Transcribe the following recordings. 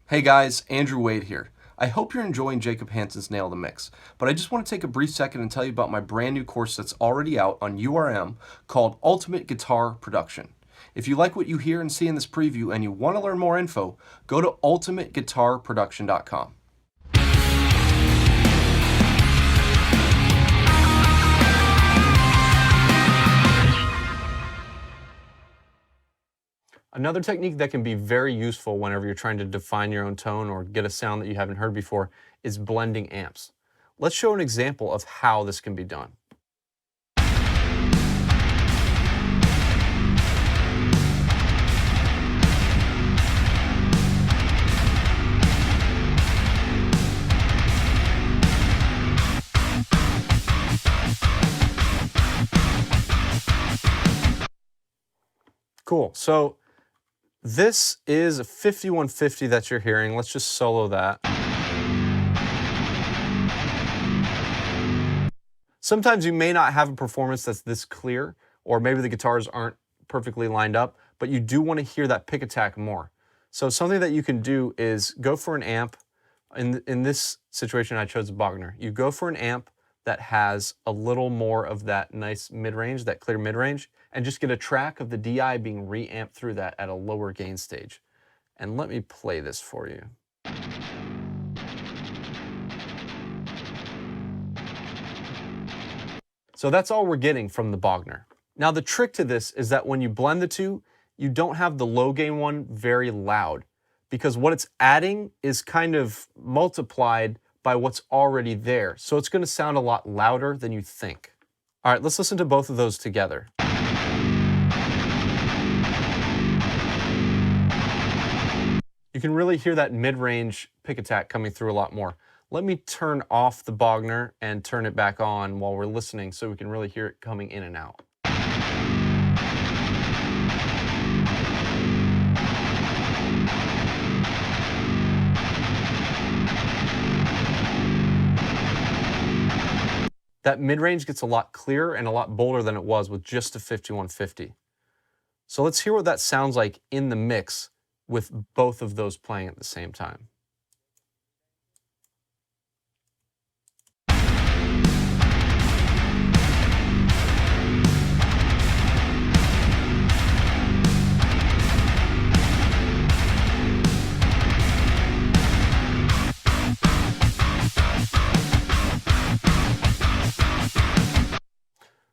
Hey guys, Andrew Wade here. I hope you're enjoying Jacob Hansen's Nail the Mix, but I just want to take a brief second and tell you about my brand new course that's already out on URM called Ultimate Guitar Production. If you like what you hear and see in this preview and you want to learn more info, go to ultimateguitarproduction.com. Another technique that can be very useful whenever you're trying to define your own tone or get a sound that you haven't heard before is blending amps. Let's show an example of how this can be done. Cool. So this is a 5150 that you're hearing. Let's just solo that. Sometimes you may not have a performance that's this clear, or maybe the guitars aren't perfectly lined up, but you do want to hear that pick attack more. So something that you can do is go for an amp. In this situation, I chose a Bogner. You go for an amp that has a little more of that nice mid-range, that clear mid-range, and just get a track of the DI being reamped through that at a lower gain stage. And let me play this for you. So that's all we're getting from the Bogner. Now the trick to this is that when you blend the two, you don't have the low gain one very loud, because what it's adding is kind of multiplied by what's already there. So it's going to sound a lot louder than you think. All right, let's listen to both of those together. You can really hear that mid-range pick attack coming through a lot more. Let me turn off the Bogner and turn it back on while we're listening so we can really hear it coming in and out. That mid-range gets a lot clearer and a lot bolder than it was with just a 5150. So let's hear what that sounds like in the mix with both of those playing at the same time.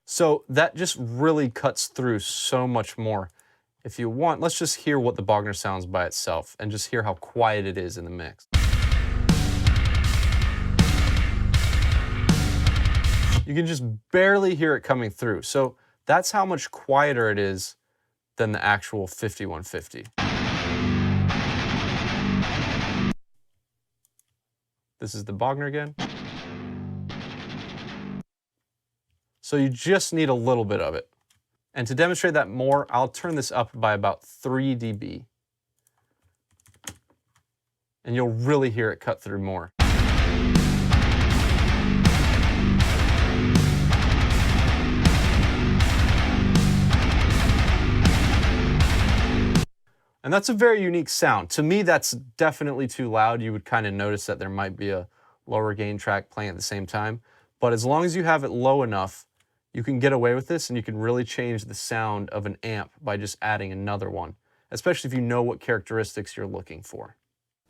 So that just really cuts through so much more. If you want, let's just hear what the Bogner sounds by itself and just hear how quiet it is in the mix. You can just barely hear it coming through. So that's how much quieter it is than the actual 5150. This is the Bogner again. So you just need a little bit of it. And to demonstrate that more, I'll turn this up by about 3 dB. And you'll really hear it cut through more. And that's a very unique sound. To me, that's definitely too loud. You would kind of notice that there might be a lower gain track playing at the same time. But as long as you have it low enough, you can get away with this and you can really change the sound of an amp by just adding another one, especially if you know what characteristics you're looking for.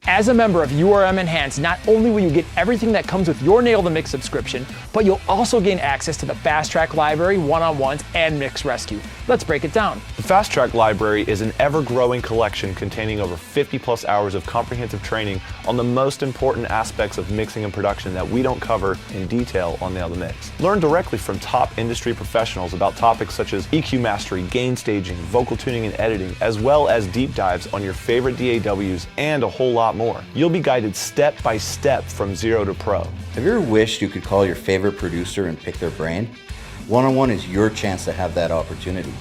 As a member of URM Enhanced, not only will you get everything that comes with your Nail the Mix subscription, but you'll also gain access to the Fast Track Library, one-on-ones, and Mix Rescue. Let's break it down. The Fast Track Library is an ever-growing collection containing over 50+ hours of comprehensive training on the most important aspects of mixing and production that we don't cover in detail on Nail the Mix. Learn directly from top industry professionals about topics such as EQ mastery, gain staging, vocal tuning and editing, as well as deep dives on your favorite DAWs and a whole lot more. You'll be guided step by step from zero to pro. Have you ever wished you could call your favorite producer and pick their brain? One-on-one is your chance to have that opportunity.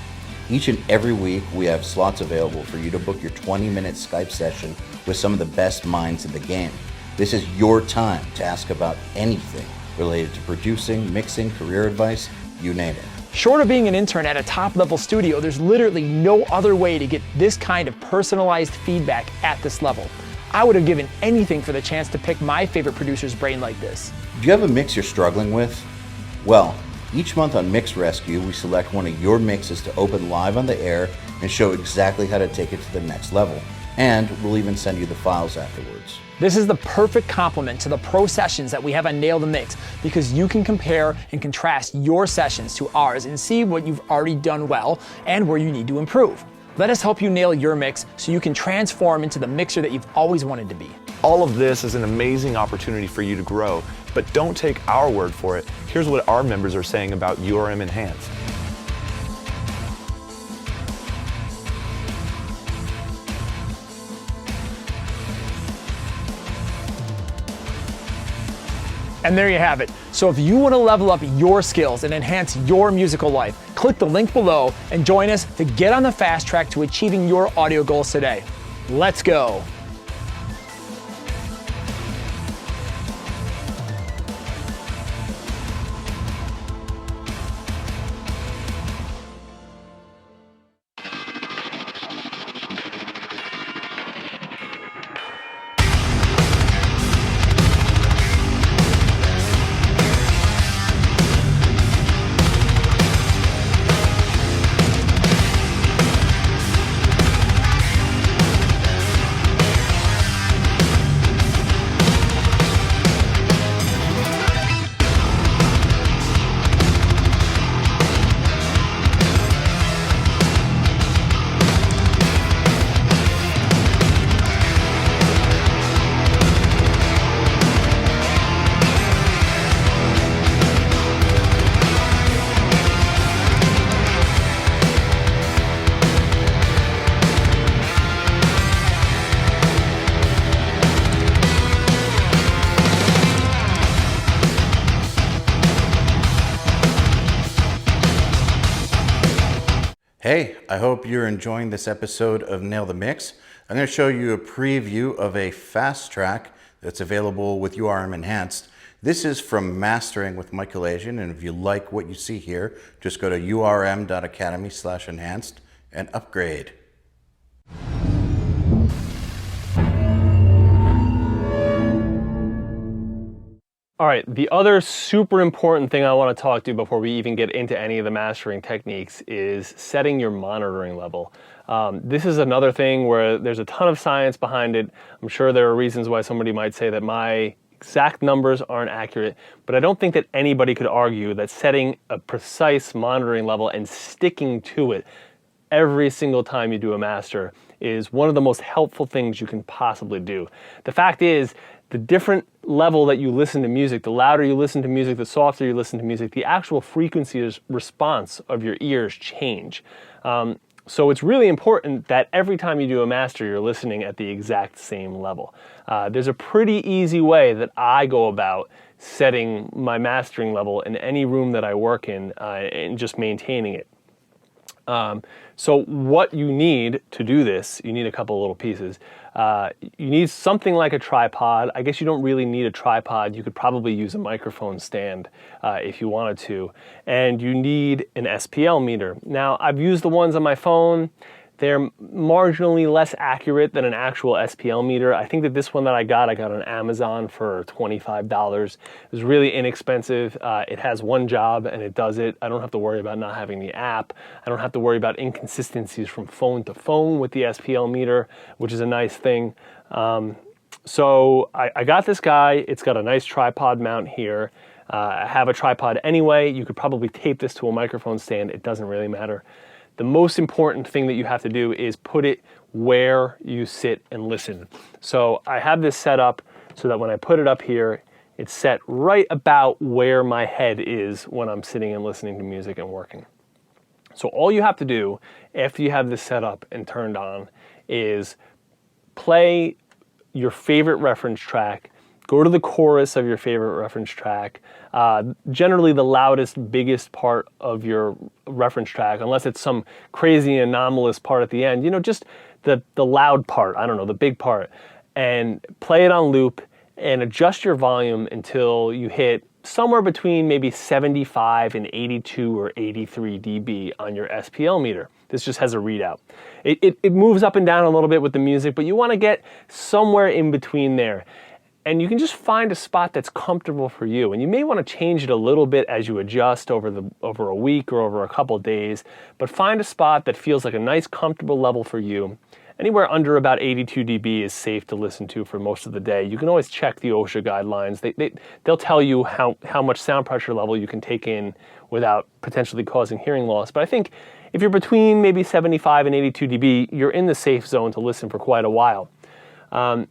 Each and every week, we have slots available for you to book your 20-minute Skype session with some of the best minds in the game. This is your time to ask about anything related to producing, mixing, career advice, you name it. Short of being an intern at a top-level studio, there's literally no other way to get this kind of personalized feedback at this level. I would have given anything for the chance to pick my favorite producer's brain like this. Do you have a mix you're struggling with? Well, each month on Mix Rescue, we select one of your mixes to open live on the air and show exactly how to take it to the next level. And we'll even send you the files afterwards. This is the perfect complement to the pro sessions that we have on Nail the Mix, because you can compare and contrast your sessions to ours and see what you've already done well and where you need to improve. Let us help you nail your mix so you can transform into the mixer that you've always wanted to be. All of this is an amazing opportunity for you to grow, but don't take our word for it. Here's what our members are saying about URM Enhanced. And there you have it. So if you want to level up your skills and enhance your musical life, click the link below and join us to get on the fast track to achieving your audio goals today. Let's go. Hey, I hope you're enjoying this episode of Nail the Mix. I'm going to show you a preview of a fast track that's available with URM Enhanced. This is from Mastering with Michael Asian, and if you like what you see here, just go to urm.academy/enhanced and upgrade. All right, the other super important thing I want to talk to you before we even get into any of the mastering techniques is setting your monitoring level. This is another thing where there's a ton of science behind it. I'm sure there are reasons why somebody might say that my exact numbers aren't accurate, but I don't think that anybody could argue that setting a precise monitoring level and sticking to it every single time you do a master is one of the most helpful things you can possibly do. The fact is, the different level that you listen to music, the louder you listen to music, the softer you listen to music, the actual frequency response of your ears change. So it's really important that every time you do a master, you're listening at the exact same level. There's a pretty easy way that I go about setting my mastering level in any room that I work in and just maintaining it. So what you need to do this, you need a couple of little pieces. You need something like a tripod. I guess you don't really need a tripod. You could probably use a microphone stand if you wanted to. And you need an SPL meter. Now, I've used the ones on my phone. They're marginally less accurate than an actual SPL meter. I think that this one that I got on Amazon for $25. It was really inexpensive. It has one job and it does it. I don't have to worry about not having the app. I don't have to worry about inconsistencies from phone to phone with the SPL meter, which is a nice thing. So I got this guy. It's got a nice tripod mount here. I have a tripod anyway. You could probably tape this to a microphone stand. It doesn't really matter. The most important thing that you have to do is put it where you sit and listen. So I have this set up so that when I put it up here, it's set right about where my head is when I'm sitting and listening to music and working. So all you have to do after you have this set up and turned on is play your favorite reference track, go to the chorus of your favorite reference track, generally the loudest, biggest part of your reference track, unless it's some crazy anomalous part at the end, just the loud part, I don't know, the big part, and play it on loop and adjust your volume until you hit somewhere between maybe 75 and 82 or 83 dB on your SPL meter. This just has a readout. It moves up and down a little bit with the music, but you want to get somewhere in between there. And you can just find a spot that's comfortable for you. And you may want to change it a little bit as you adjust over a week or over a couple days, but find a spot that feels like a nice, comfortable level for you. Anywhere under about 82 dB is safe to listen to for most of the day. You can always check the OSHA guidelines. They'll tell you how much sound pressure level you can take in without potentially causing hearing loss. But I think if you're between maybe 75 and 82 dB, you're in the safe zone to listen for quite a while.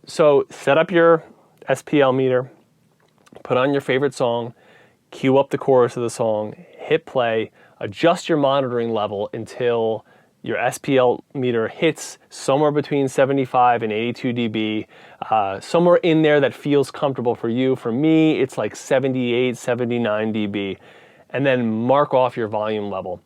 So set up your SPL meter, put on your favorite song, cue up the chorus of the song, hit play, adjust your monitoring level until your SPL meter hits somewhere between 75 and 82 dB, somewhere in there that feels comfortable for you. For me, it's like 78, 79 dB, and then mark off your volume level.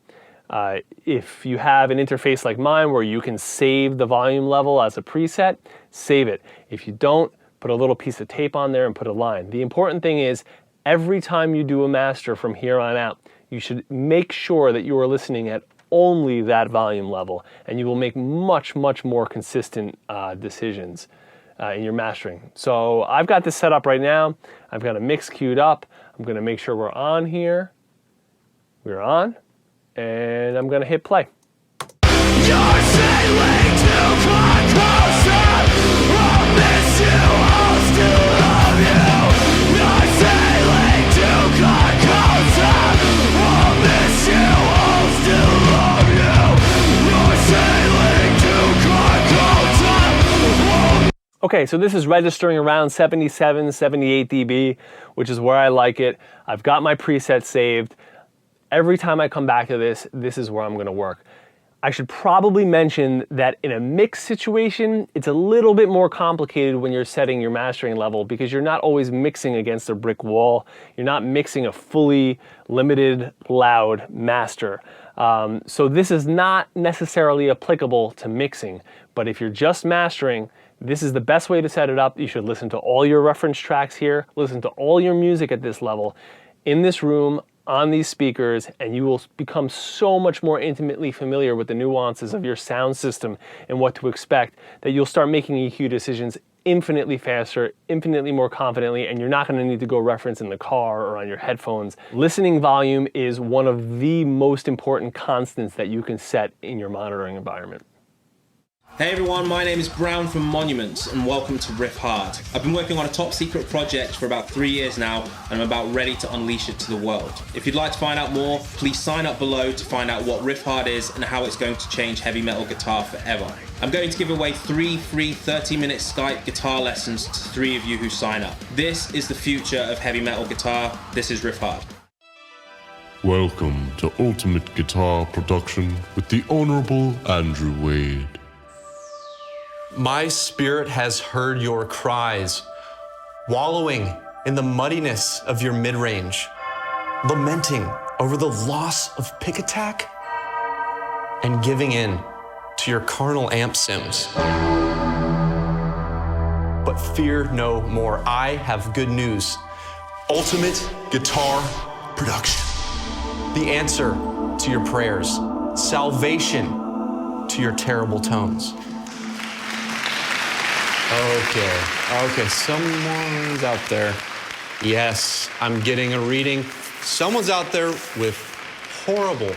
If you have an interface like mine where you can save the volume level as a preset, save it. If you don't, put a little piece of tape on there and put a line. The important thing is every time you do a master from here on out, you should make sure that you are listening at only that volume level, and you will make much, much more consistent decisions in your mastering. So I've got this set up right now. I've got a mix queued up. I'm going to make sure we're on here. We're on, and I'm going to hit play. You're sailing to come closer. I'll miss you, I'll still love you. You're sailing to come closer. I'll miss you, I'll still love you. You're sailing to come closer. Okay, so this is registering around 77, 78 dB, which is where I like it. I've got my preset saved. Every time I come back to this, this is where I'm going to work. I should probably mention that in a mix situation, it's a little bit more complicated when you're setting your mastering level because you're not always mixing against a brick wall. You're not mixing a fully limited, loud master. So this is not necessarily applicable to mixing, but if you're just mastering, this is the best way to set it up. You should listen to all your reference tracks here, listen to all your music at this level, in this room, on these speakers, and you will become so much more intimately familiar with the nuances of your sound system and what to expect that you'll start making EQ decisions infinitely faster, infinitely more confidently, and you're not going to need to go reference in the car or on your headphones. Listening volume is one of the most important constants that you can set in your monitoring environment. Hey everyone, my name is Brown from Monuments and welcome to Riff Hard. I've been working on a top secret project for about 3 years now and I'm about ready to unleash it to the world. If you'd like to find out more, please sign up below to find out what Riff Hard is and how it's going to change heavy metal guitar forever. I'm going to give away 3 free 30-minute Skype guitar lessons to 3 of you who sign up. This is the future of heavy metal guitar. This is Riff Hard. Welcome to Ultimate Guitar Production with the Honorable Andrew Wade. My spirit has heard your cries, wallowing in the muddiness of your mid-range, lamenting over the loss of pick attack and giving in to your carnal amp sims. But fear no more. I have good news. Ultimate Guitar Production. The answer to your prayers. Salvation to your terrible tones. Okay, someone's out there. Yes, I'm getting a reading. Someone's out there with horrible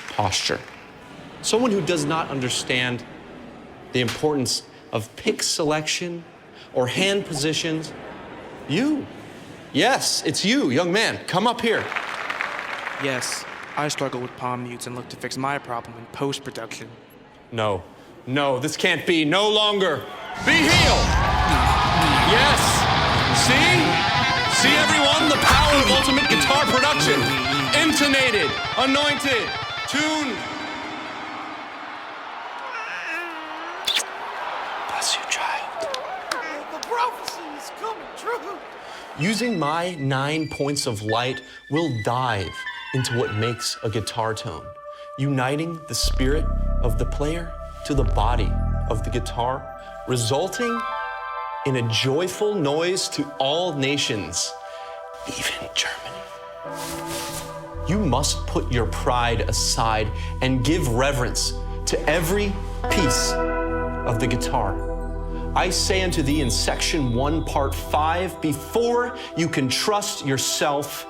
posture. Someone who does not understand the importance of pick selection or hand positions. You. Yes, it's you, young man. Come up here. Yes, I struggle with palm mutes and look to fix my problem in post-production. No, this can't be. No longer. Be healed! Yes! See everyone? The power of Ultimate Guitar Production. Intonated, anointed, tuned. Bless you, child. The prophecy is coming true. Using my 9 points of light, we'll dive into what makes a guitar tone, uniting the spirit of the player to the body of the guitar, resulting in a joyful noise to all nations. even Germany. You must put your pride aside and give reverence to every piece of the guitar. I say unto thee in section 1, part 5, before you can trust yourself,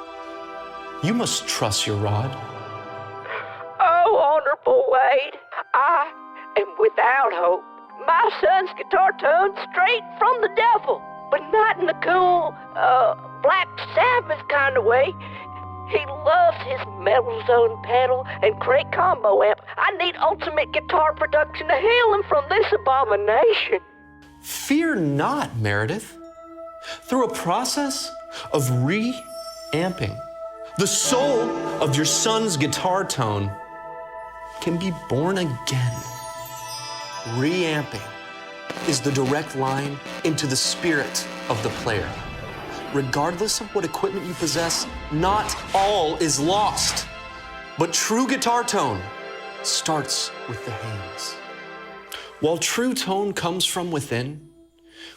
you must trust your rod. Oh, Honorable Wade, I am without hope. My son's guitar tone's straight from the devil, but not in the cool, Black Sabbath kind of way. He loves his metal zone pedal and great combo amp. I need ultimate guitar production to heal him from this abomination. Fear not, Meredith. Through a process of reamping, the soul of your son's guitar tone can be born again. Reamping is the direct line into the spirit of the player. Regardless of what equipment you possess, not all is lost. But true guitar tone starts with the hands. While true tone comes from within,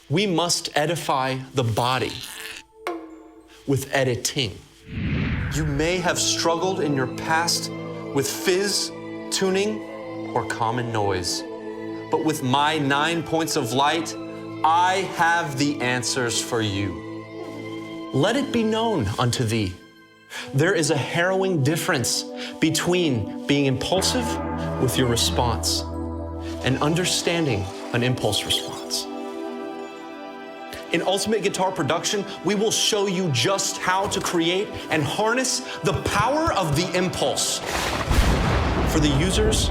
we must edify the body with editing. You may have struggled in your past with fizz, tuning, or common noise. But with my 9 points of light, I have the answers for you. Let it be known unto thee, there is a harrowing difference between being impulsive with your response and understanding an impulse response. In Ultimate Guitar Production, we will show you just how to create and harness the power of the impulse. For the users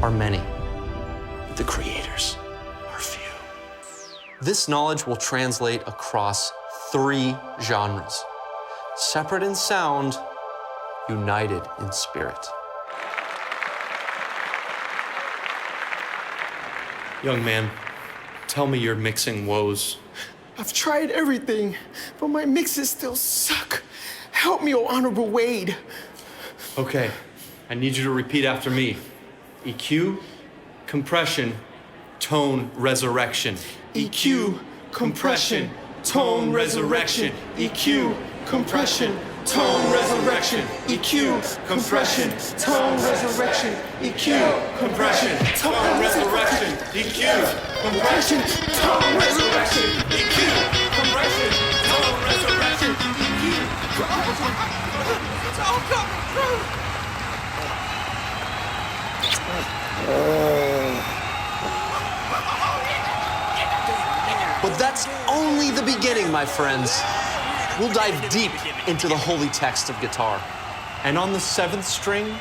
are many, but the creators are few. This knowledge will translate across 3 genres, separate in sound, united in spirit. Young man, tell me your mixing woes. I've tried everything, but my mixes still suck. Help me, oh Honorable Wade. Okay, I need you to repeat after me. EQ, compression, tone, resurrection. EQ, compression, tone, resurrection. EQ, compression, tone, resurrection. EQ, compression, tone, resurrection. EQ, compression, tone, resurrection. EQ, compression, tone, resurrection. EQ, compression, tone, resurrection. EQ. It's all coming through. But that's only the beginning, my friends. We'll dive deep into the holy text of guitar. And on the 7th string,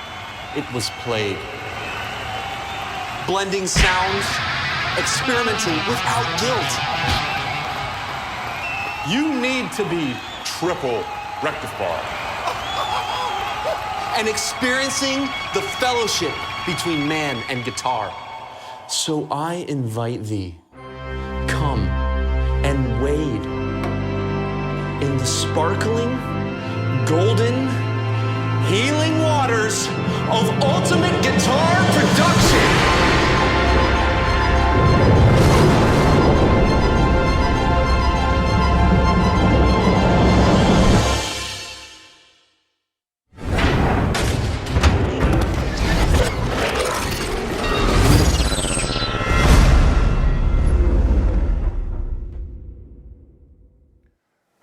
it was played. Blending sounds, experimenting without guilt. You need to be triple rectified. And experiencing the fellowship between man and guitar. So I invite thee, come and wade in the sparkling, golden, healing waters of Ultimate Guitar Production.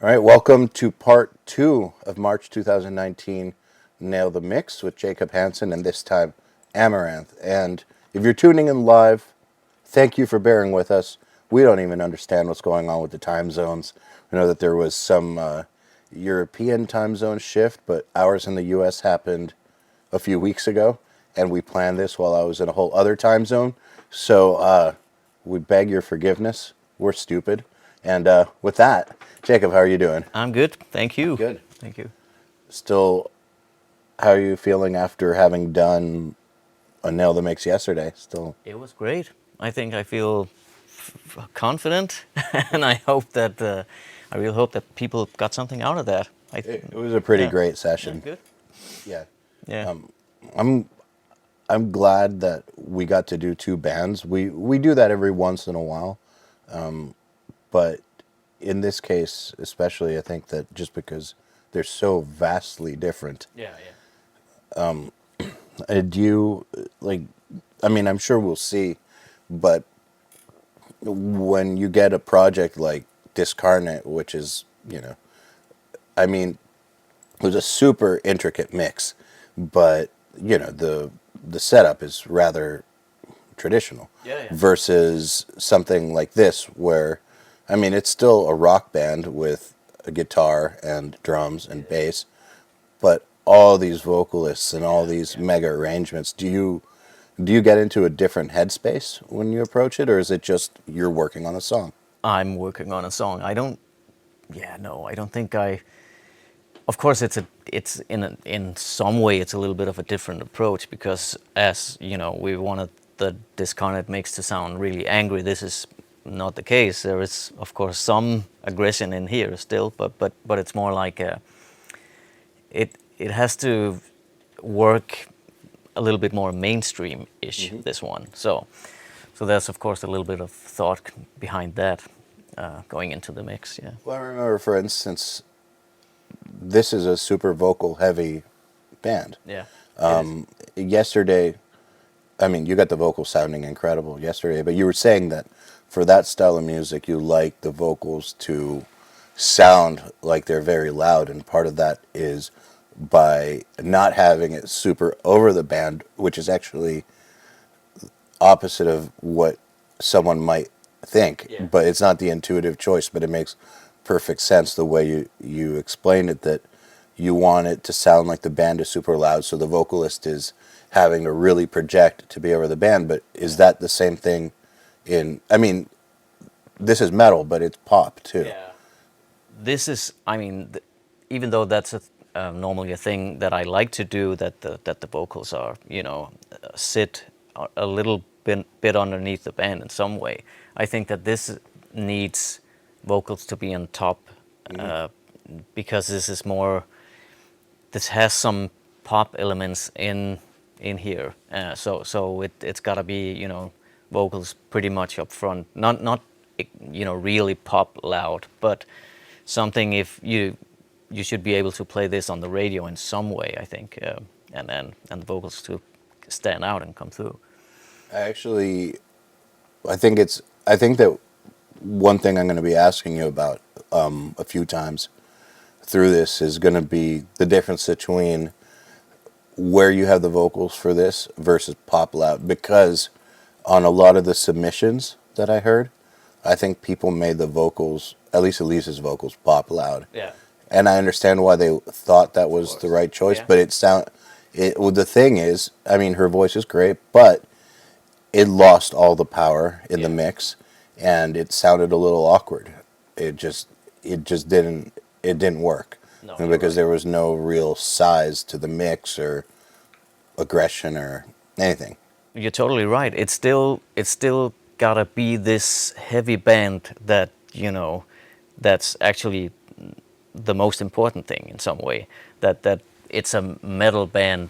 All right, welcome to part 2 of March 2019 Nail the Mix with Jacob Hansen, and this time Amaranth. And if you're tuning in live, thank you for bearing with us. We don't even understand what's going on with the time zones. We know that there was some European time zone shift, but ours in the U.S. happened a few weeks ago, and we planned this while I was in a whole other time zone. So we beg your forgiveness. We're stupid. And with that, Jacob, how are you doing? I'm good, thank you. Good. Thank you. Still, how are you feeling after having done a Nail the Mix yesterday? Still, It was great. I think I feel confident, and I hope that I really hope that people got something out of that. it was a pretty great session. Yeah, good. Yeah. Yeah. I'm glad that we got to do 2 bands. We do that every once in a while, but in this case, especially, I think that just because they're so vastly different. Yeah, Do you like? I mean, I'm sure we'll see, but when you get a project like Discarnate, which is, I mean, it was a super intricate mix, but the setup is rather traditional. Yeah, yeah. Versus something like this, where, I mean, it's still a rock band with a guitar and drums and bass, but all these vocalists and all these mega arrangements. Do you get into a different headspace when you approach it, or is it just you're working on a song? I'm working on a song. I don't. Yeah, no, I don't think I. Of course, it's in some way it's a little bit of a different approach because as you know we wanted the Discarnate mix to sound really angry. This is not the case. There is of course some aggression in here still, but it's more like it has to work a little bit more mainstream-ish. This one, so there's of course a little bit of thought behind that going into the mix. Yeah. Well, I remember, for instance, this is a super vocal heavy band. Yeah. Yesterday, I mean, you got the vocals sounding incredible yesterday, but you were saying that for that style of music, you like the vocals to sound like they're very loud, and part of that is by not having it super over the band, which is actually opposite of what someone might think. Yeah. But it's not the intuitive choice, but it makes perfect sense the way you explained it, that you want it to sound like the band is super loud, so the vocalist is having to really project to be over the band. But is that the same thing in, I mean, this is metal, but it's pop too. Yeah. This is, I mean, even though that's normally a thing that I like to do, that the vocals are, sit a little bit underneath the band in some way. I think that this needs vocals to be on top because this has some pop elements in here. So it's got to be, vocals pretty much up front. Not really pop loud, but something if you should be able to play this on the radio in some way, I think, and the vocals to stand out and come through. I think that one thing I'm going to be asking you about a few times through this is going to be the difference between where you have the vocals for this versus pop loud, because on a lot of the submissions that I heard, I think people made the vocals, at least Elise's vocals, pop loud. Yeah. And I understand why they thought that was the right choice, but the thing is, I mean, her voice is great, but it lost all the power in the mix, and it sounded a little awkward. It just didn't work. No, because there was no real size to the mix or aggression or anything. You're totally right. It's still gotta be this heavy band that that's actually the most important thing in some way. That it's a metal band,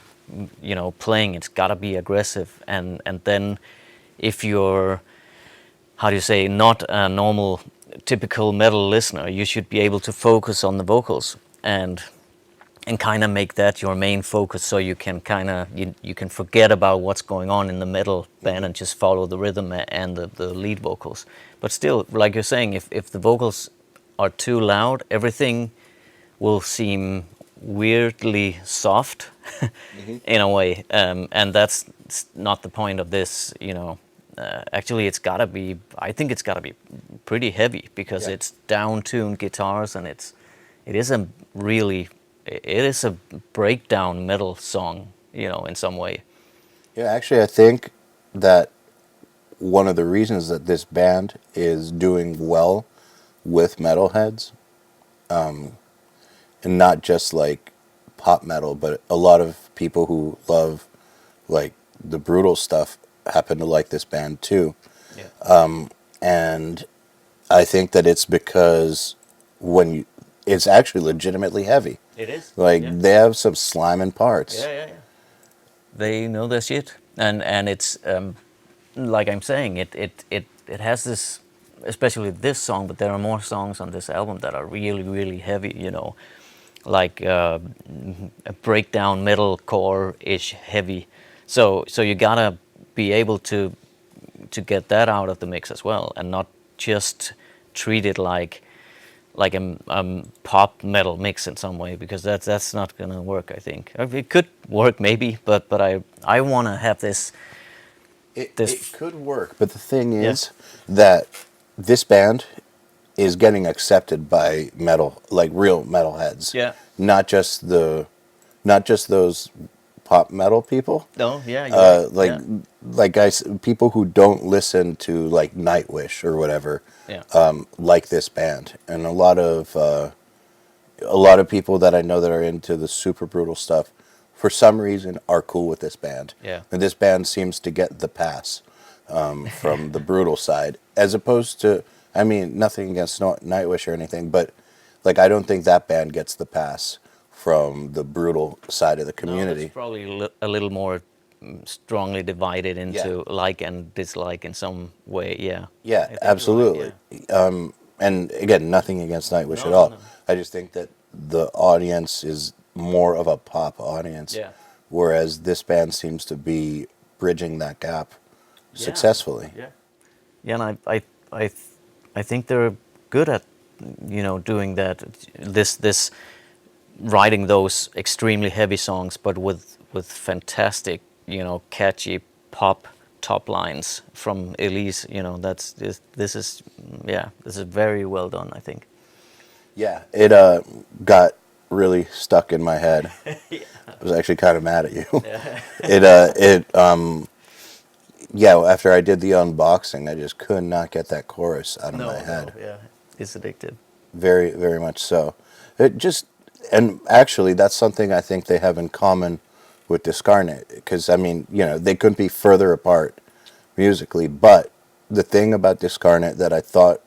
playing. It's gotta be aggressive, and then if you're, how do you say, not a normal typical metal listener, you should be able to focus on the vocals and kind of make that your main focus, so you can kind of you can forget about what's going on in the metal band and just follow the rhythm and the lead vocals. But still, like you're saying, if the vocals are too loud, everything will seem weirdly soft in a way, and that's not the point of this. Actually, I think it's gotta be pretty heavy because it's down-tuned guitars, and it is a breakdown metal song, in some way. Yeah, actually, I think that one of the reasons that this band is doing well with metalheads, and not just like pop metal, but a lot of people who love like the brutal stuff happen to like this band too. Yeah. And I think that it's because it's actually legitimately heavy. It is. Like they have some sliming parts. Yeah. They know their shit, and it's like I'm saying, it has this, especially this song, but there are more songs on this album that are really, really heavy, a breakdown metalcore-ish heavy. So you gotta be able to get that out of the mix as well, and not just treat it like a pop metal mix in some way, because that's not gonna work. I think it could work maybe, but I want to have this. It could work, but the thing Yeah. is that this band is getting accepted by metal, like real metalheads. Yeah. Not just those pop metal people. No, yeah, you're right. Like Yeah. like guys, people who don't listen to like Nightwish or whatever, Yeah. like this band, and a lot of people that I know that are into the super brutal stuff, for some reason, are cool with this band. Yeah. And this band seems to get the pass from the brutal side, as opposed to, I mean, nothing against Nightwish or anything, but like I don't think that band gets the pass from the brutal side of the No, community. it's probably a little more strongly divided into like and dislike in some way. Yeah. Yeah, I think you're right, absolutely. And again, nothing against Nightwish at all. I just think that the audience is more of a pop audience, Yeah. whereas this band seems to be bridging that gap successfully. Yeah. Yeah, and I think they're good at doing that. This writing those extremely heavy songs, but with fantastic catchy pop top lines from Elise. This is very well done, I think. Yeah, it got really stuck in my head. I was actually kind of mad at you. After I did the unboxing, I just could not get that chorus out of my head. Yeah, it's addictive. Very, very much so. And actually, that's something I think they have in common with Discarnate, because I mean, they couldn't be further apart musically. But the thing about Discarnate that I thought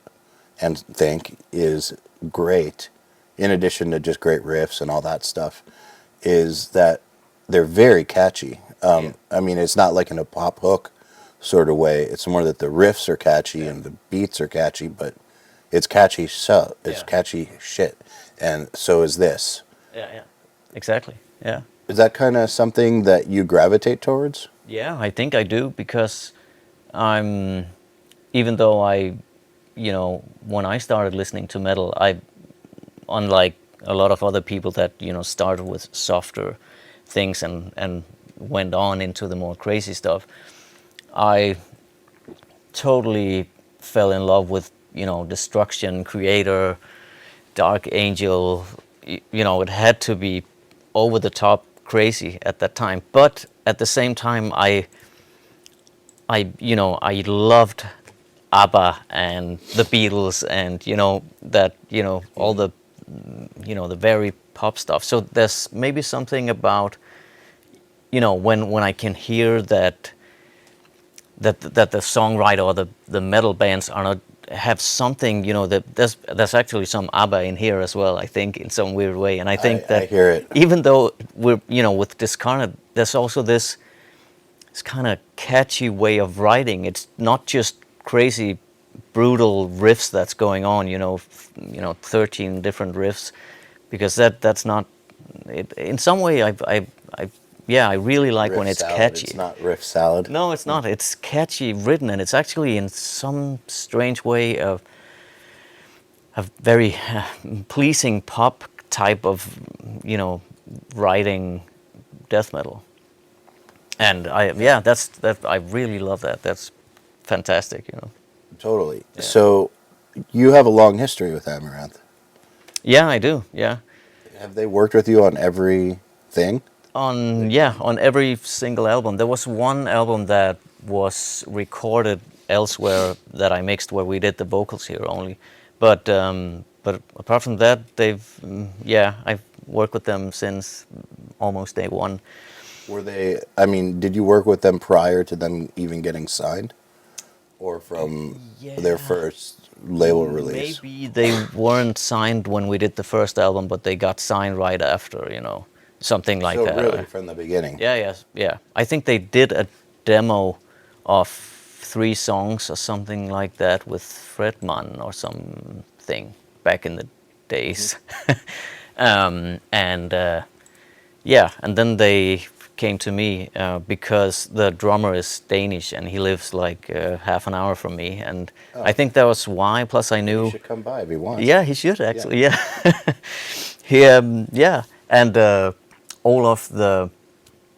and think is great, in addition to just great riffs and all that stuff, is that they're very catchy. I mean, it's not like in a pop hook sort of way. It's more that the riffs are catchy and the beats are catchy, but it's catchy. It's catchy shit, and so is this. Yeah. Exactly. Yeah. Is that kind of something that you gravitate towards? Yeah, I think I do, because even though when I started listening to metal, unlike a lot of other people that started with softer things and went on into the more crazy stuff, I totally fell in love with Destruction, Creator, Dark Angel. It had to be over the top crazy at that time, but at the same time I loved ABBA and the Beatles and all the the very pop stuff. So there's maybe something about when I can hear that the songwriter or the metal bands are not have something that there's actually some ABBA in here as well, I think, in some weird way. And I think that I hear it. even though we're with Discarnate, there's also this kind of catchy way of writing. It's not just crazy brutal riffs that's going on, 13 different riffs, because that's not it. In some way I really like Riff when it's salad. catchy. It's not riff salad. No, it's not. It's catchy written, and it's actually in some strange way a very pleasing pop type of writing death metal. And I really love that. That's fantastic, Totally. Yeah. So you have a long history with Amaranth. Yeah, I do. Yeah. Have they worked with you on everything? On every single album. There was one album that was recorded elsewhere that I mixed, where we did the vocals here only. But apart from that, I've worked with them since almost day one. Did you work with them prior to them even getting signed? Or from their first label release? Maybe they weren't signed when we did the first album, but they got signed right after, something like that. So really from the beginning? Yeah. I think they did a demo of 3 songs or something like that with Fredman or something back in the days. And yeah, and then they came to me because the drummer is Danish and he lives like half an hour from me, and I think that was why. Plus, I knew He should come by if he wants. Yeah, he should actually. Yeah, he yeah, and Olaf, the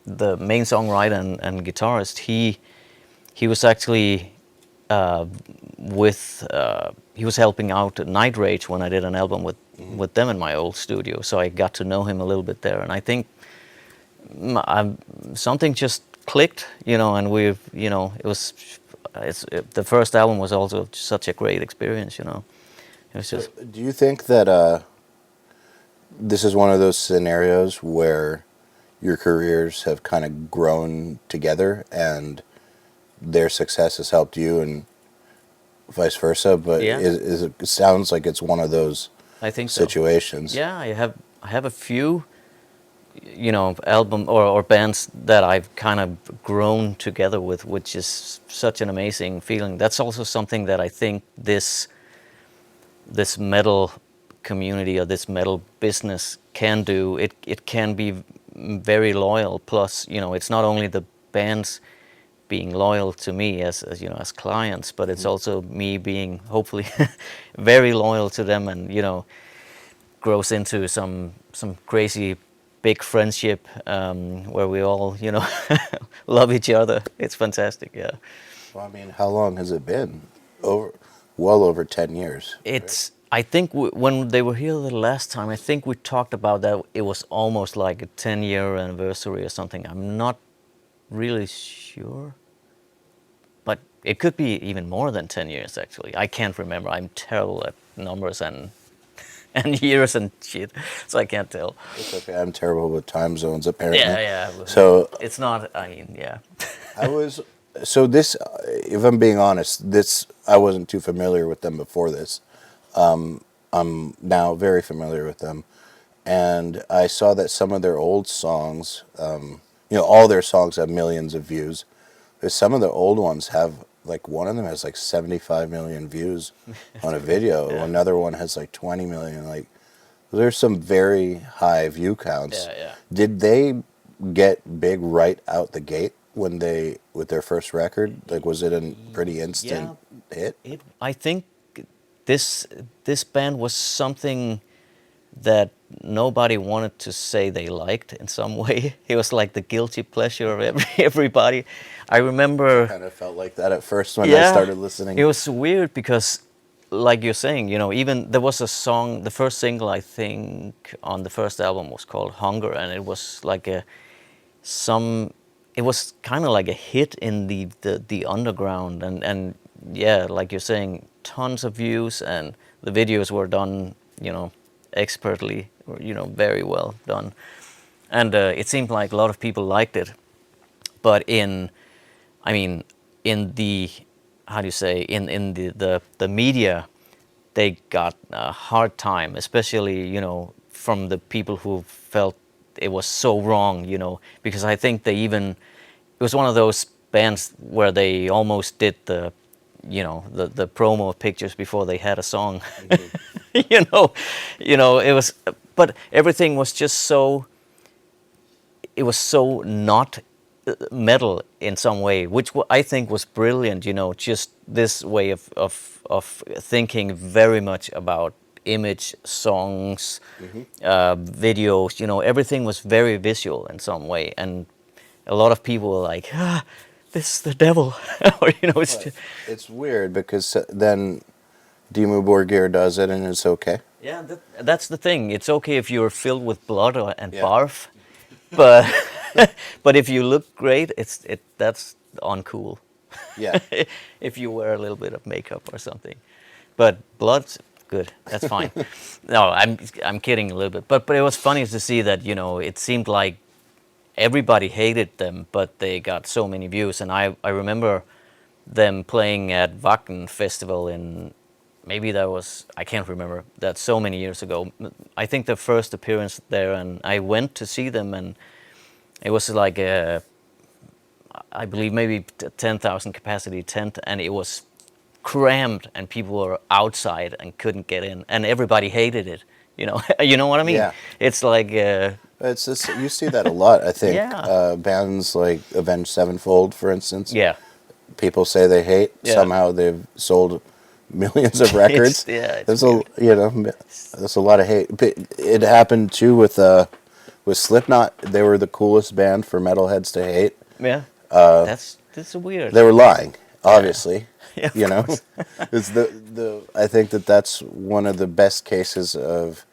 main songwriter and guitarist, he was actually he was helping out at Night Rage when I did an album with them in my old studio. So I got to know him a little bit there, and I think something just clicked, and the first album was also such a great experience, It was just. Do you think that this is one of those scenarios where your careers have kind of grown together and their success has helped you and vice versa? But Yeah. it sounds like it's one of those I think so. situations. Yeah, I have a few, album or bands that I've kind of grown together with, which is such an amazing feeling. That's also something that I think this metal community or this metal business can do. It can be very loyal. Plus, it's not only the bands being loyal to me as clients, but it's also me being hopefully very loyal to them, and grows into some crazy big friendship where we all love each other. It's fantastic. Yeah. Well, I mean, how long has it been? Well over 10 years. It's. I think when they were here the last time, I think we talked about that. It was almost like a 10-year anniversary or something. I'm not really sure, but it could be even more than 10 years actually. I can't remember. I'm terrible at numbers and years and shit, so I can't tell. It's okay. I'm terrible with time zones, apparently. Yeah. So it's not. I mean, yeah. So this, if I'm being honest, I wasn't too familiar with them before this. I'm now very familiar with them, and I saw that some of their old songs, all their songs have millions of views. But some of the old ones have, like, one of them has like 75 million views on a video. Yeah. Another one has like 20 million. Like, there's some very high view counts. Yeah. Did they get big right out the gate with their first record? Like, was it a pretty instant hit? I think this band was something that nobody wanted to say they liked in some way. It was like the guilty pleasure of everybody. I remember. Kind of felt like that at first when I started listening. It was weird because, like you're saying, even there was a song. The first single I think on the first album was called "Hunger," and it was like it was kind of like a hit in the underground, and yeah, like you're saying, tons of views, and the videos were done, expertly, very well done, and it seemed like a lot of people liked it. But in the, how do you say, in the media, they got a hard time, especially from the people who felt it was so wrong, because I think it was one of those bands where they almost did the promo pictures before they had a song. It was, but everything was just so. It was so not metal in some way, which I think was brilliant. Just this way of thinking very much about image, songs, videos. Everything was very visual in some way, and a lot of people were like, this is the devil. Or, it's weird because then Dimmu Borgir does it and it's okay. Yeah, that's the thing. It's okay if you're filled with blood and barf, but but if you look great, that's uncool. Yeah. If you wear a little bit of makeup or something, but blood's good. That's fine. No, I'm kidding a little bit, but it was funny to see that it seemed like everybody hated them, but they got so many views. And I remember them playing at Wacken Festival in, maybe that was, I can't remember, that's so many years ago. I think the first appearance there, and I went to see them, and it was like I believe maybe 10,000 capacity tent, and it was crammed, and people were outside and couldn't get in, and everybody hated it. You know, you know what I mean? Yeah. It's like, It's this, you see that a lot, I think. Yeah. Bands like Avenged Sevenfold, for instance. yeah, People say they hate. Yeah. Somehow they've sold millions of records. it's There's weird. there's a lot of hate. But it happened too with Slipknot. They were the coolest band for metalheads to hate. Yeah, that's weird. They were lying, obviously. Yeah, of you know, course. it's I think that's one of the best cases of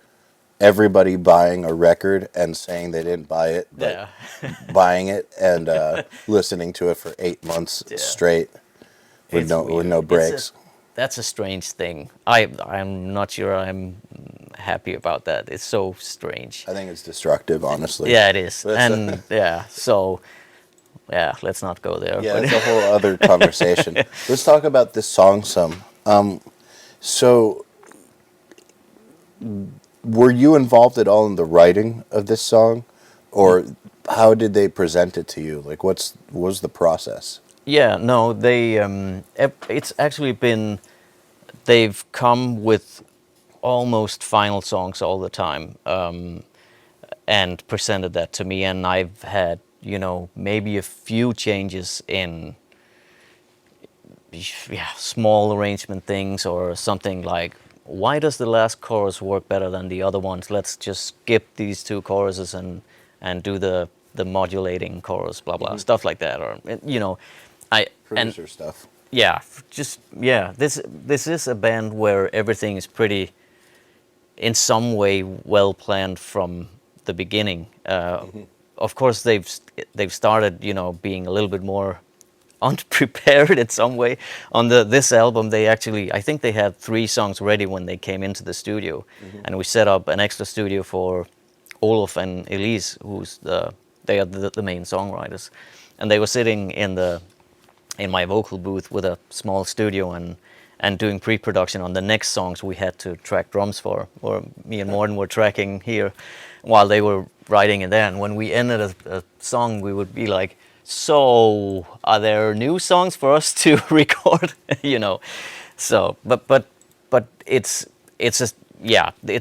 everybody buying a record and saying they didn't buy it, but Yeah. buying it and listening to it for 8 months straight with It's no weird. breaks. That's a strange thing. I'm not sure I'm happy about that. It's so strange. I think it's destructive, honestly. Yeah, it is. But And yeah, so yeah, let's not go there. yeah, but- that's a whole other conversation. Let's talk about this song some. So, were you involved at all in the writing of this song, or how did they present it to you? Like, what was the process? Yeah, no, it's actually been, they've come with almost final songs all the time, and presented that to me, and I've had, maybe a few changes in, small arrangement things or something like, why does the last chorus work better than the other ones? Let's just skip these two choruses and do the modulating chorus, blah blah, stuff like that, or Producer stuff. Yeah, This is a band where everything is pretty, in some way, well planned from the beginning. Of course, they've started, being a little bit more unprepared in some way. On this album, I think they had 3 songs ready when they came into the studio, and we set up an extra studio for Olof and Elise, they are the main songwriters, and they were sitting in my vocal booth with a small studio and doing pre-production on the next songs we had to track drums for, or me and Morten were tracking here while they were writing it there. And when we ended a song, we would be like, so are there new songs for us to record? So but it's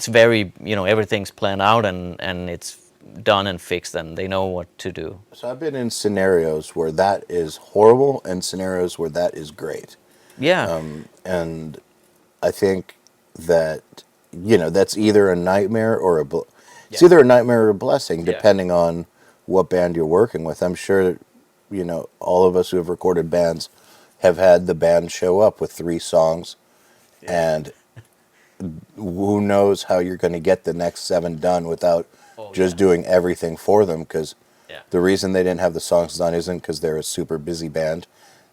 very, everything's planned out and it's done and fixed, and they know what to do. So I've been in scenarios where that is horrible and scenarios where that is great. Yeah. And I think that, that's either a nightmare or it's either a nightmare or a blessing, depending on what band you're working with. I'm sure, all of us who have recorded bands have had the band show up with 3 songs, and who knows how you're going to get the next 7 done without doing everything for them, because the reason they didn't have the songs done isn't because they're a super busy band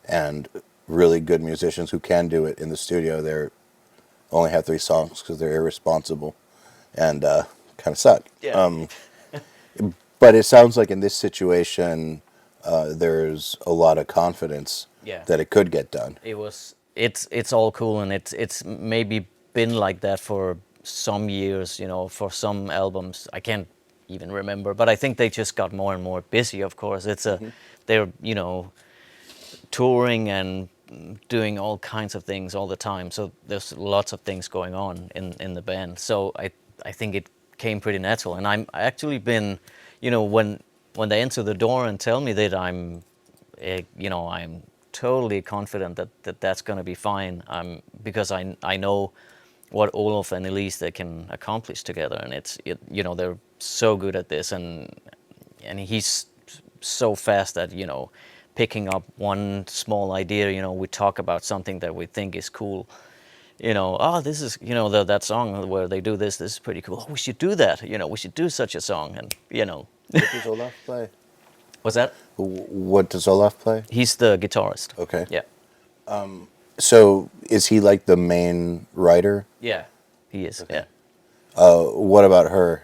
and really good musicians who can do it in the studio. They only have 3 songs because they're irresponsible and kind of suck. But it sounds like in this situation, there's a lot of confidence that it could get done. It's all cool, and it's maybe been like that for some years, for some albums. I can't even remember, but I think they just got more and more busy. Of course, they're touring and doing all kinds of things all the time, so there's lots of things going on in the band. So I think it came pretty natural, and I'm actually been, when they enter the door and tell me that I'm totally confident that that's going to be fine, because I know what Olof and Elise they can accomplish together, and they're so good at this, and he's so fast at picking up one small idea. We talk about something that we think is cool, this is that song where they do this is pretty cool. Oh, we should do that. We should do such a song, and What does Olaf play? What's that? What does Olaf play? He's the guitarist. Okay. Yeah. So is he like the main writer? Yeah, he is. Okay. Yeah. What about her?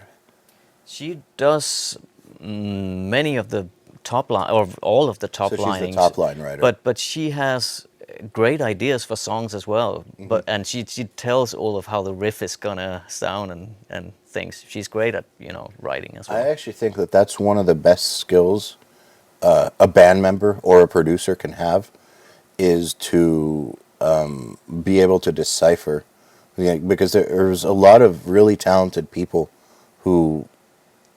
She does many of the top line, or all of the top linings. So she's the top line writer. But she has great ideas for songs as well. And she tells all of how the riff is gonna sound and things. She's great at writing as well. I actually think that that's one of the best skills a band member or a producer can have, is to be able to decipher Yeah, because there's a lot of really talented people who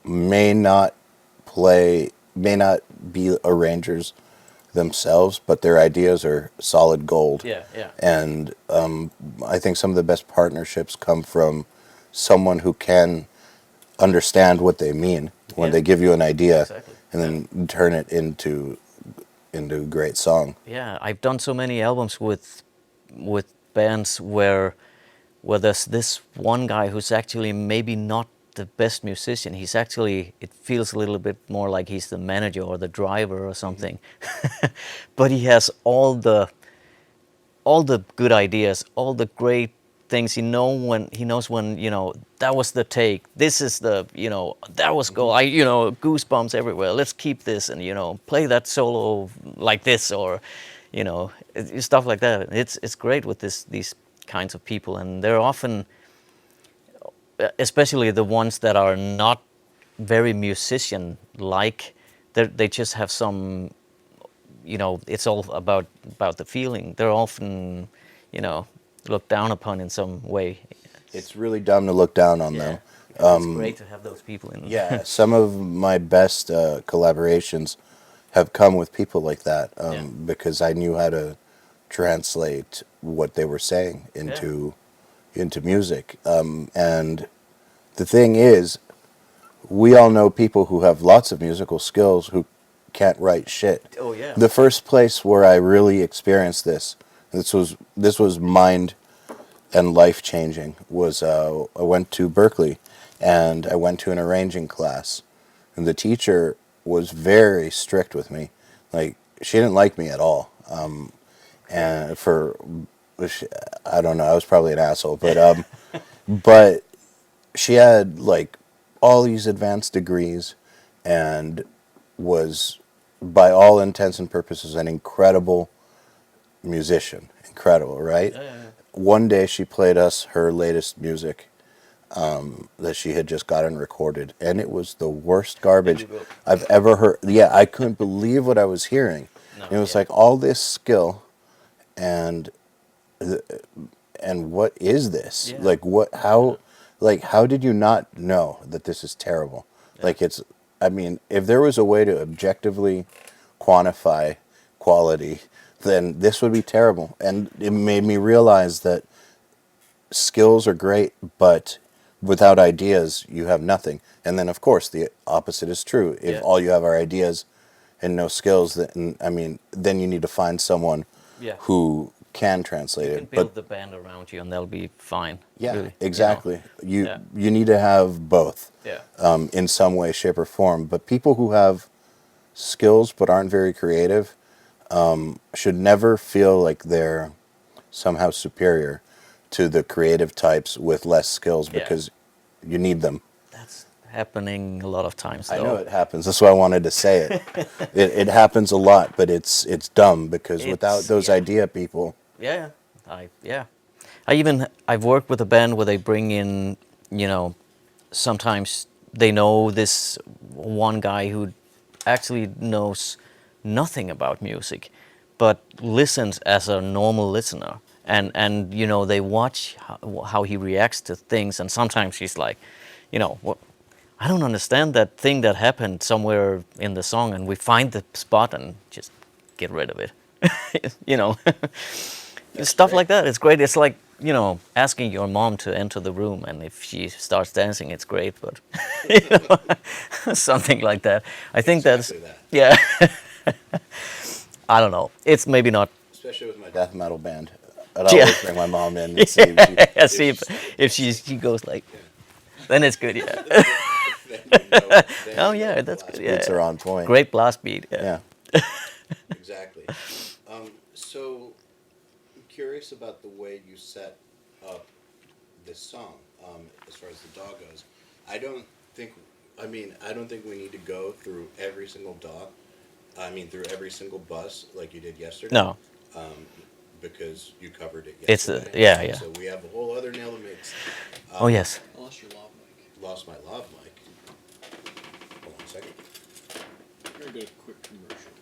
may not may not be arrangers themselves, but their ideas are solid gold. Yeah, yeah. And I think some of the best partnerships come from someone who can understand what they mean when they give you an idea, exactly. and then turn it into a great song. Yeah, I've done so many albums with bands where there's this one guy who's actually maybe not the best musician. He's actually, it feels a little bit more like he's the manager or the driver or something. But he has all the good ideas, all the great things. He knows when, you know, that was the take. This is the, you know, that was gold. You know, goosebumps everywhere. Let's keep this and, you know, play that solo like this, or, you know, stuff like that. It's great with these kinds of people, and they're often, especially the ones that are not very musician-like, they just have some, you know, it's all about the feeling. They're often, you know, looked down upon in some way. It's really dumb to look down on them. It's great to have those people in. Yeah, some of my best collaborations have come with people like that, because I knew how to translate what they were saying into music. And the thing is, we all know people who have lots of musical skills who can't write shit. Oh yeah. The first place where I really experienced this was mind and life changing, was I went to Berkeley, and I went to an arranging class, and the teacher was very strict with me. Like, she didn't like me at all. And I don't know, I was probably an asshole, but but she had like all these advanced degrees, and was, by all intents and purposes, an incredible musician. Incredible, right? One day she played us her latest music that she had just gotten recorded, and it was the worst garbage I've ever heard. Yeah, I couldn't believe what I was hearing. It was like all this skill, and what is this? Like, what? How? Like, how did you not know that this is terrible? Like, it's. I mean, if there was a way to objectively quantify quality, then this would be terrible. And it made me realize that skills are great, but without ideas, you have nothing. And then, of course, the opposite is true. If all you have are ideas and no skills, then, I mean, then you need to find someone who can translate You can it. build the band around you, and they'll be fine. Yeah, really, exactly. You know? You need to have both, in some way, shape, or form. But people who have skills but aren't very creative should never feel like they're somehow superior to the creative types with less skills, because you need them. That's happening a lot of times, though. I know it happens. That's why I wanted to say it. It happens a lot, but it's dumb, because without those idea people. I've worked with a band where they bring in, you know, sometimes they know this one guy who actually knows nothing about music, but listens as a normal listener. And you know, they watch how he reacts to things, and sometimes he's like, you know, what, I don't understand that thing that happened somewhere in the song, and we find the spot and just get rid of it. You know, stuff like that. It's great. It's like, you know, asking your mom to enter the room, and if she starts dancing, it's great. But you know, something like that. I think exactly that's yeah. I don't know. It's maybe not. Especially with my death metal band, I'd always bring my mom in and see if she goes like, then it's good. Yeah. Oh yeah, that's good. Yeah, beats are on point. Great blast beat. Yeah. Exactly. So, I'm curious about the way you set up this song, as far as the DAW goes. I don't think we need to go through every single DAW. Through every single bus like you did yesterday. No. Because you covered it yesterday. Yeah. So we have a whole other nail to mix. Oh yes. I lost your lav mic. Lost my lav mic. Hold on a second. We're gonna do a quick commercial.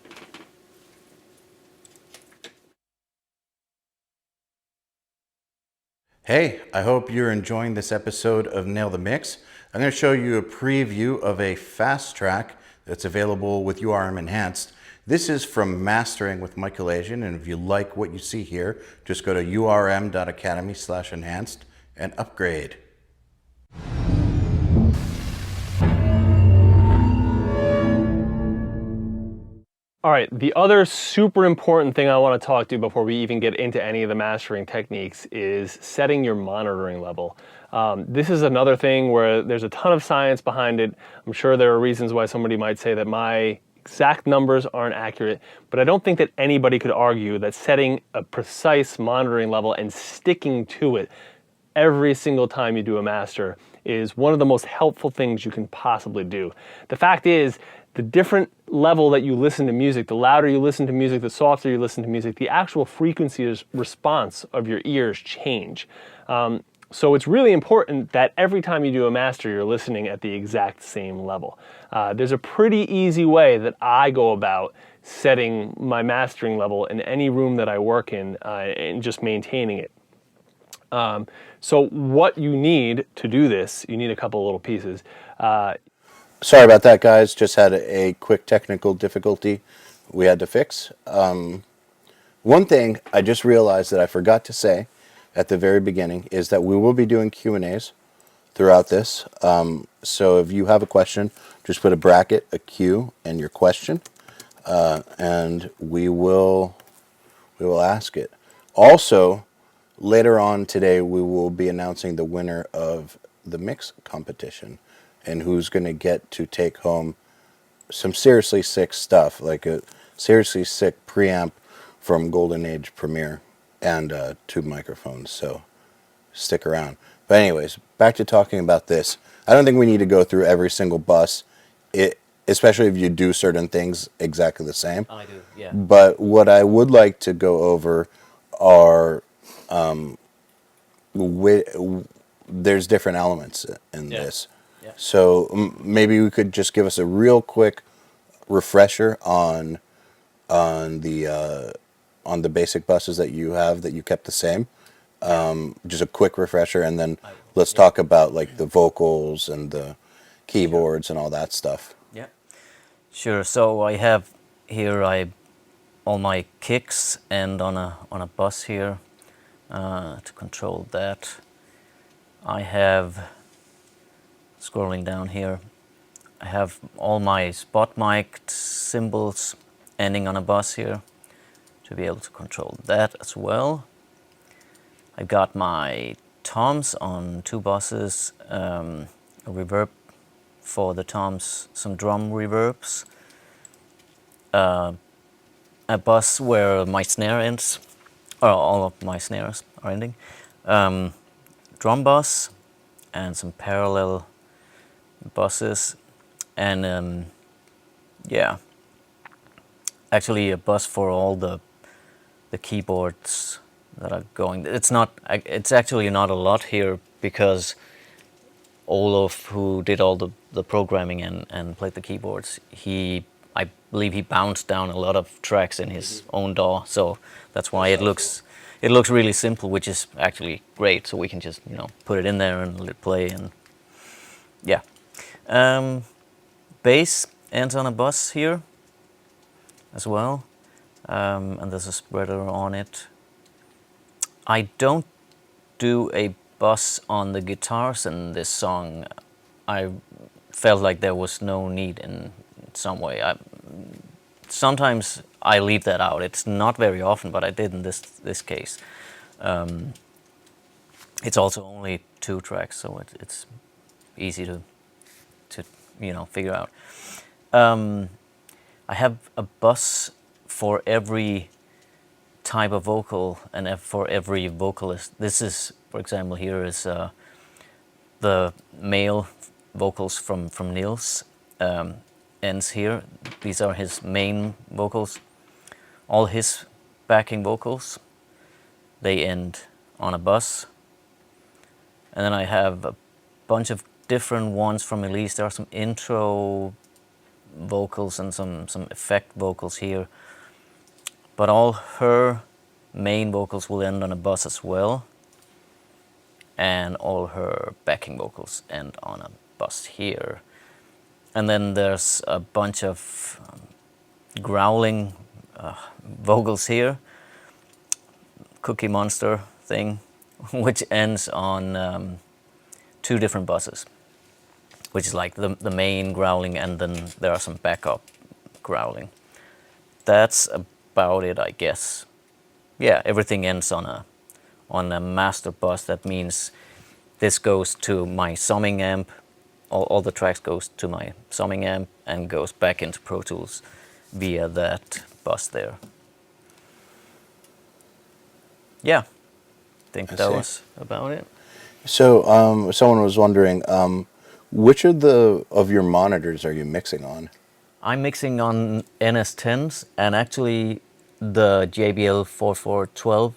Hey, I hope you're enjoying this episode of Nail the Mix. I'm going to show you a preview of a fast track that's available with URM Enhanced. This is from Mastering with Michael Asian, and if you like what you see here, just go to urm.academy/enhanced and upgrade. All right, the other super important thing I want to talk to before we even get into any of the mastering techniques is setting your monitoring level. This is another thing where there's a ton of science behind it. I'm sure there are reasons why somebody might say that my exact numbers aren't accurate, but I don't think that anybody could argue that setting a precise monitoring level and sticking to it every single time you do a master is one of the most helpful things you can possibly do. The fact is, the different level that you listen to music, the louder you listen to music, the softer you listen to music, the actual frequency response of your ears change. So it's really important that every time you do a master, you're listening at the exact same level. There's a pretty easy way that I go about setting my mastering level in any room that I work in and just maintaining it. So what you need to do this, you need a couple little pieces. Sorry about that, guys. Just had a quick technical difficulty we had to fix. One thing I just realized that I forgot to say at the very beginning is that we will be doing Q&As throughout this. So if you have a question, just put a bracket, a Q, and your question, and we will ask it. Also, later on today, we will be announcing the winner of the mix competition and who's going to get to take home some seriously sick stuff, like a seriously sick preamp from Golden Age Premiere and tube microphones. So stick around. But anyways, back to talking about this. I don't think we need to go through every single bus, especially if you do certain things exactly the same. I do, yeah. But what I would like to go over are there's different elements in this. Yeah. So maybe we could just give us a real quick refresher on the basic buses that you have that you kept the same. Just a quick refresher, and then let's talk about like the vocals and the keyboards and all that stuff. Yeah, sure. So I have here all my kicks and on a bus here to control that. I have, scrolling down here, I have all my spot mic symbols ending on a bus here to be able to control that as well. I got my toms on 2 buses, a reverb for the toms, some drum reverbs, a bus where my snare ends, or all of my snares are ending, drum bus, and some parallel buses, and yeah, actually a bus for all the keyboards that are going. It's actually not a lot here because Olaf, who did all the programming and played the keyboards, I believe he bounced down a lot of tracks in his own DAW, so that's why it looks really simple, which is actually great. So we can just put it in there and let it play, and yeah. Bass ends on a bus here as well, and there's a spreader on it. I don't do a bus on the guitars in this song. I felt like there was no need in some way. Sometimes I leave that out. It's not very often, but I did in this case. It's also only 2 tracks, so it's easy to figure out. I have a bus for every type of vocal and for every vocalist. This is, for example, here is the male vocals from Niels, ends here. These are his main vocals. All his backing vocals, they end on a bus. And then I have a bunch of different ones from Elise. There are some intro vocals and some effect vocals here. But all her main vocals will end on a bus as well. and all her backing vocals end on a bus here. And then there's a bunch of growling vocals here, Cookie Monster thing, which ends on 2 different buses, which is like the main growling, and then there are some backup growling. That's about it, I guess. Yeah, everything ends on a master bus. That means this goes to my summing amp. All the tracks goes to my summing amp and goes back into Pro Tools via that bus there. Yeah, I think that was about it. So, someone was wondering, which of your monitors are you mixing on? I'm mixing on NS10s, and actually the JBL 4412,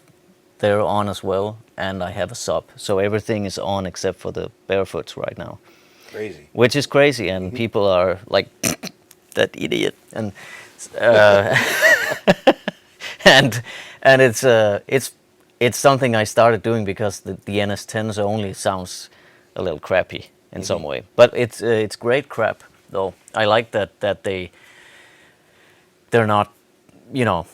they're on as well, and I have a sub. So everything is on except for the Barefoots right now. Crazy. Which is crazy, and people are like, that idiot. And and it's something I started doing because the NS10s only sounds a little crappy in some way. But it's great crap though. I like that they're not, you know,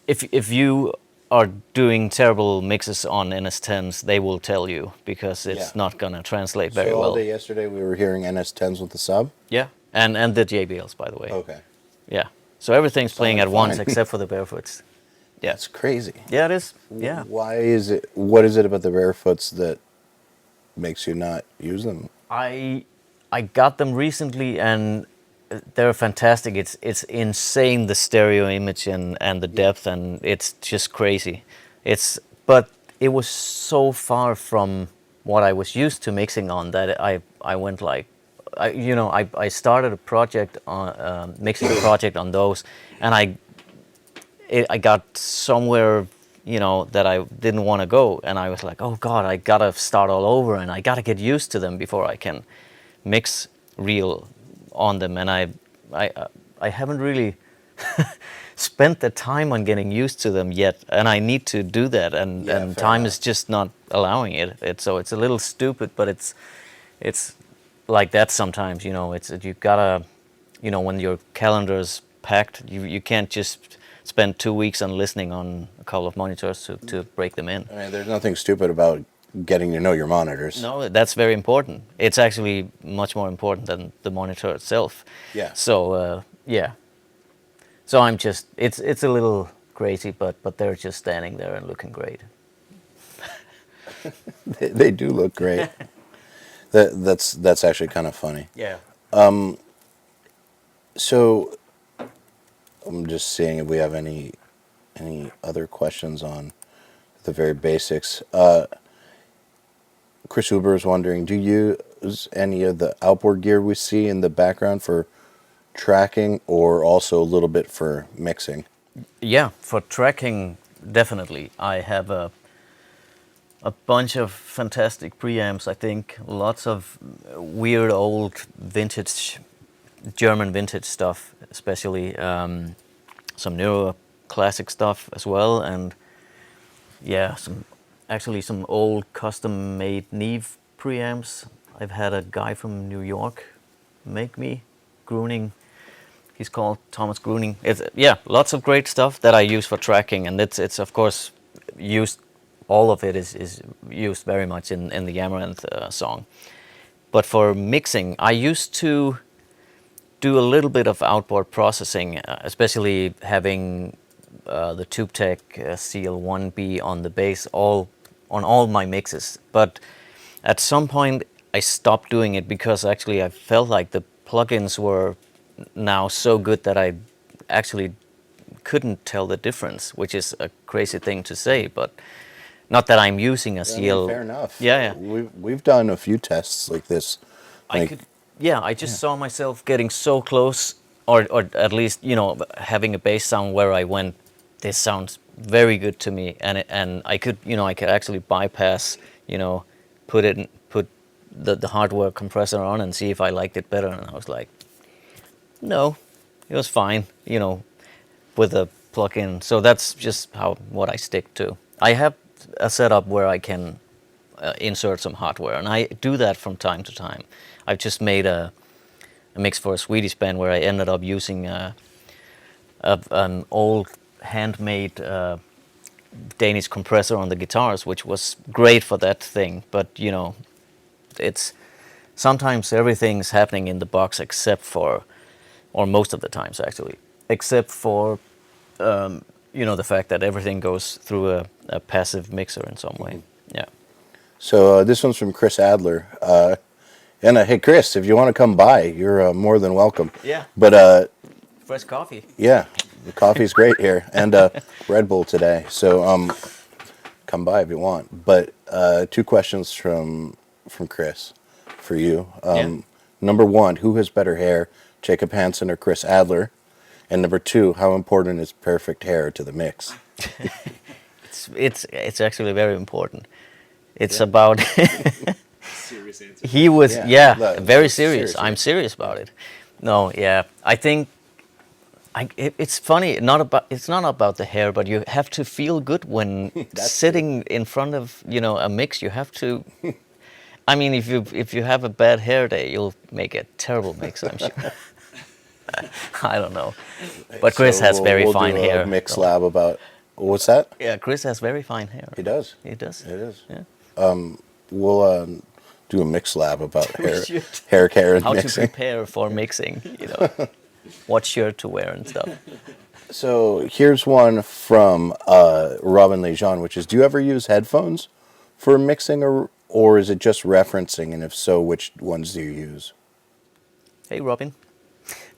if you are doing terrible mixes on NS10s, they will tell you because it's not gonna translate very so well. all day yesterday we were hearing NS10s with the sub? Yeah, and the JBLs, by the way. Okay. Yeah, so everything's playing at once fine. except for the Barefoots. Yeah, That's crazy. Yeah, it is. Yeah. Why is it? What is it about the Barefoots that makes you not use them? I got them recently and they're fantastic. It's insane, the stereo image and the depth, and it's just crazy. But it was so far from what I was used to mixing on that I went like, I started a project on mixing a project on those, and I got somewhere, that I didn't want to go, and I was like, oh God, I gotta start all over, and I gotta get used to them before I can mix real on them. And I haven't really spent the time on getting used to them yet, and I need to do that, and time is just not allowing it. So it's a little stupid, but it's like that sometimes. You gotta, when your calendar's packed, you can't just spend 2 weeks on listening on a couple of monitors to break them in. I mean, there's nothing stupid about getting to know your monitors. No, that's very important. It's actually much more important than the monitor itself. Yeah. So yeah. So I'm just, it's a little crazy, but they're just standing there and looking great. They do look great. That's actually kind of funny. Yeah. So I'm just seeing if we have any other questions on the very basics. Chris Huber is wondering, do you use any of the outboard gear we see in the background for tracking, or also a little bit for mixing? Yeah, for tracking, definitely. I have a bunch of fantastic preamps, I think. Lots of weird old vintage, German vintage stuff, especially. Some newer classic stuff as well. And yeah, some old custom-made Neve preamps. I've had a guy from New York make me, Gruning. He's called Thomas Gruning. Lots of great stuff that I use for tracking, and it's of course used. All of it is used very much in the Amaranth song. But for mixing, I used to do a little bit of outboard processing, especially having the TubeTech CL1B on the bass on all my mixes. But at some point I stopped doing it because actually I felt like the plugins were now so good that I actually couldn't tell the difference, which is a crazy thing to say, but not that I'm using a CL. Fair enough. Yeah. We've done a few tests like this. I just saw myself getting so close, or at least, having a bass sound where I went, this sounds very good to me, and I could actually bypass, put the hardware compressor on and see if I liked it better, and I was like, no, it was fine, with the plug-in. So that's just what I stick to. I have a setup where I can insert some hardware, and I do that from time to time. I've just made a mix for a Swedish band where I ended up using an old handmade Danish compressor on the guitars, which was great for that thing. But you know, it's sometimes everything's happening in the box except for, or most of the times actually, except for you know, the fact that everything goes through a passive mixer in some way. Yeah. So this one's from Chris Adler. And hey, Chris, if you want to come by, you're more than welcome. Yeah. But fresh coffee. Yeah, the coffee's great here, and Red Bull today. So come by if you want. But 2 questions from Chris for you. Number 1, who has better hair, Jacob Hansen or Chris Adler? And number 2, how important is perfect hair to the mix? It's actually very important. It's about serious answer. He was very serious. I'm serious about it. No, yeah, I think it's funny. It's not about the hair, but you have to feel good when sitting in front of, you know, a mix. You have to. I mean, if you have a bad hair day, you'll make a terrible mix, I'm sure. I don't know, but Chris has very fine hair. We'll do a mix lab about what's that? Yeah, Chris has very fine hair. He does. He does. It is. Yeah. We'll do a mix lab about hair care and how mixing. to prepare for mixing. You know, what shirt to wear and stuff. So here's one from Robin Lejean, which is: do you ever use headphones for mixing, or is it just referencing? And if so, which ones do you use? Hey, Robin.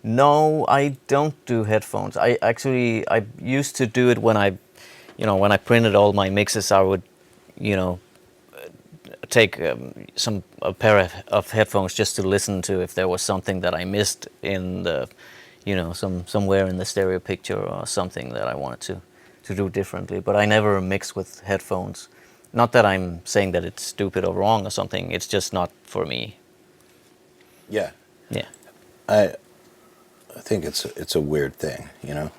No, I don't do headphones. I used to do it when when I printed all my mixes. I would, you know, take a pair of headphones just to listen to if there was something that I missed in the, you know, somewhere in the stereo picture or something that I wanted to do differently. But I never mix with headphones. Not that I'm saying that it's stupid or wrong or something. It's just not for me. Yeah. Yeah. I think it's a weird thing, you know.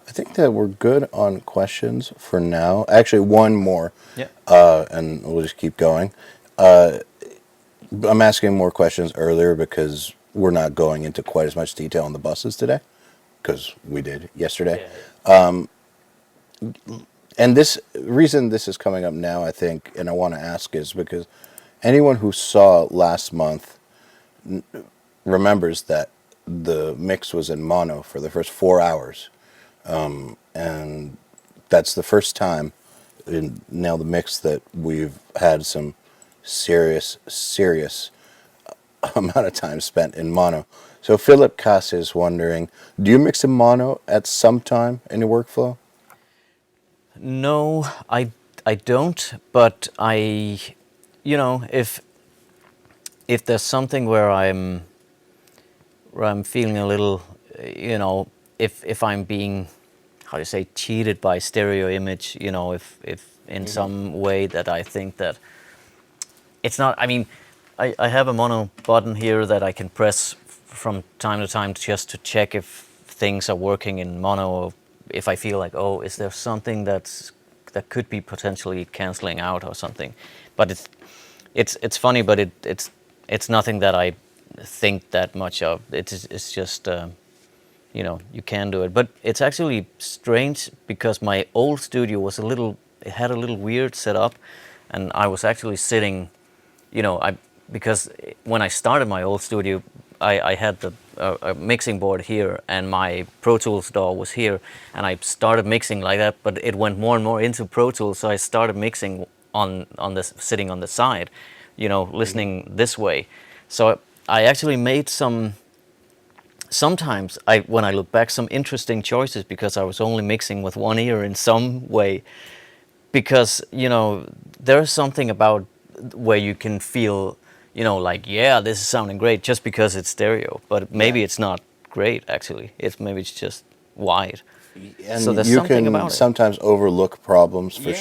I think that we're good on questions for now. Actually, one more. Yeah. And we'll just keep going. I'm asking more questions earlier because we're not going into quite as much detail on the buses today, because we did yesterday. Yeah. And this reason this is coming up now, I think, and I want to ask, is because anyone who saw last month remembers that the mix was in mono for the first 4 hours. And that's the first time in Nail the Mix that we've had some serious amount of time spent in mono. So Philip Cass is wondering, do you mix in mono at some time in your workflow? No, I don't, but you know, if there's something where I'm feeling a little, you know, if I'm being, how do you say, cheated by stereo image, you know, if in some way that I think that it's not, I mean, I have a mono button here that I can press from time to time just to check if things are working in mono, or if I feel like, oh, is there something that could be potentially canceling out or something. But it's funny, but it's nothing that I think that much of. It's just, you know, you can do it. But it's actually strange because my old studio it had a little weird setup, and I was actually sitting, you know, because when I started my old studio, I had a mixing board here, and my Pro Tools DAW was here, and I started mixing like that, but it went more and more into Pro Tools, so I started mixing on this, sitting on the side, you know, listening this way. So I actually made sometimes when I look back, some interesting choices because I was only mixing with one ear in some way, because, you know, there's something about where you can feel, you know, like, yeah, this is sounding great just because it's stereo, but maybe it's not great actually. Maybe it's just wide. And so there's you something can about it. sometimes overlook problems for sure.